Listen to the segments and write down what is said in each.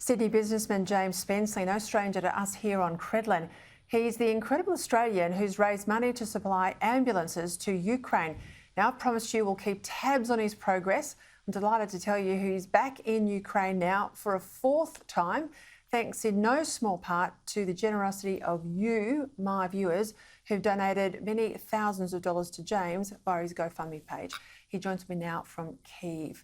Sydney businessman James Spenceley, no stranger to us here on Credlin. He's the incredible Australian who's raised money to supply ambulances to Ukraine. Now, I promised you we'll keep tabs on his progress. I'm delighted to tell you he's back in Ukraine now for a fourth time, thanks in no small part to the generosity of you, my viewers, who've donated many thousands of dollars to James via his GoFundMe page. He joins me now from Kyiv.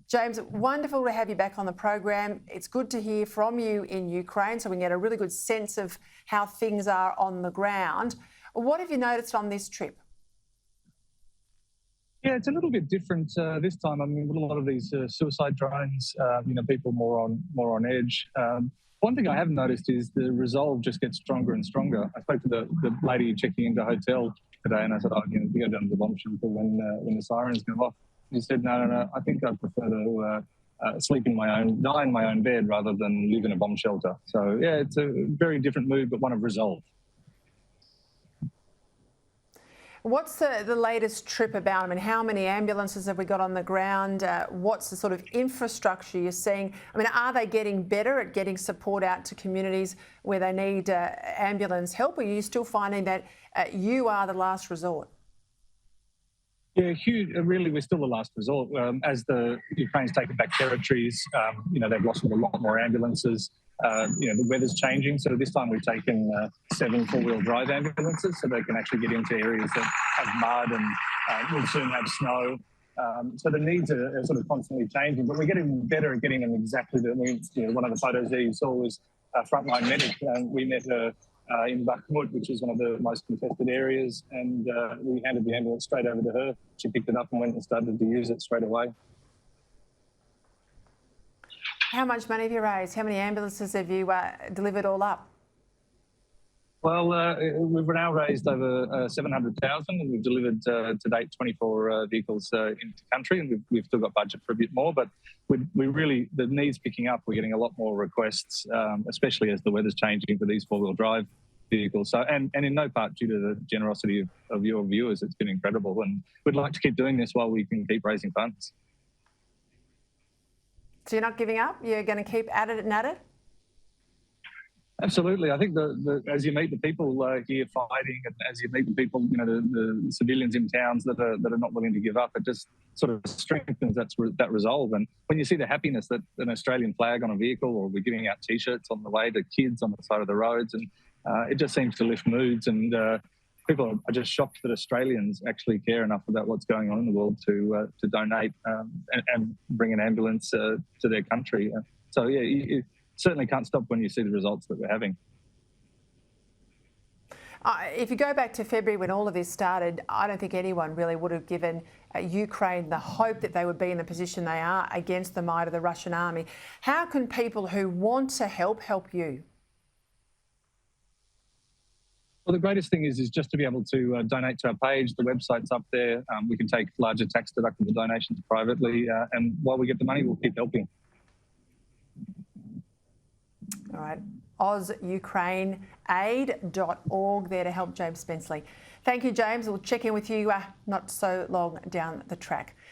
James, wonderful to have you back on the program. It's good to hear from you in Ukraine so we can get a really good sense of how things are on the ground. What have you noticed on this trip? Yeah, it's a little bit different this time. I mean, with a lot of these suicide drones, people more on edge. One thing I have noticed is the resolve just gets stronger and stronger. I spoke to the lady checking into the hotel today, and I said, we go down to the bomb shelter when the sirens go off. He said, no, I think I'd prefer to die in my own bed rather than live in a bomb shelter. So, yeah, it's a very different mood, but one of resolve. What's the latest trip about? I mean, how many ambulances have we got on the ground? What's the sort of infrastructure you're seeing? I mean, are they getting better at getting support out to communities where they need ambulance help, or are you still finding that you are the last resort? Yeah, really, we're still the last resort. As the Ukraine's taken back territories, they've lost a lot more ambulances. The weather's changing, so this time we've taken 7 four-wheel drive ambulances so they can actually get into areas that have mud and will soon have snow. So the needs are sort of constantly changing, but we're getting better at getting them exactly the needs. One of the photos there you saw was a frontline medic. We met her in Bakhmut, which is one of the most contested areas, and we handed the ambulance straight over to her. She picked it up and went and started to use it straight away. How much money have you raised? How many ambulances have you delivered all up? Well, we've now raised over 700,000, and we've delivered to date 24 vehicles into country, and we've still got budget for a bit more. But we really, the needs picking up. We're getting a lot more requests, especially as the weather's changing for these four-wheel drive vehicles. So, and in no part due to the generosity of your viewers, it's been incredible, and we'd like to keep doing this while we can keep raising funds. So you're not giving up? You're going to keep at it and at it? Absolutely. I think as you meet the people here fighting, and as you meet the people, the civilians in towns that are not willing to give up, it just sort of strengthens that resolve. And when you see the happiness that an Australian flag on a vehicle, or we're giving out T-shirts on the way to kids on the side of the roads, and it just seems to lift moods. And people are just shocked that Australians actually care enough about what's going on in the world to donate and bring an ambulance to their country. So yeah, you certainly can't stop when you see the results that we're having. If you go back to February when all of this started, I don't think anyone really would have given Ukraine the hope that they would be in the position they are against the might of the Russian army. How can people who want to help you? Well, the greatest thing is just to be able to donate to our page. The website's up there. We can take larger tax-deductible donations privately, and while we get the money, we'll keep helping. All right, ausukraineaid.org there to help James Spenceley. Thank you, James. We'll check in with you not so long down the track.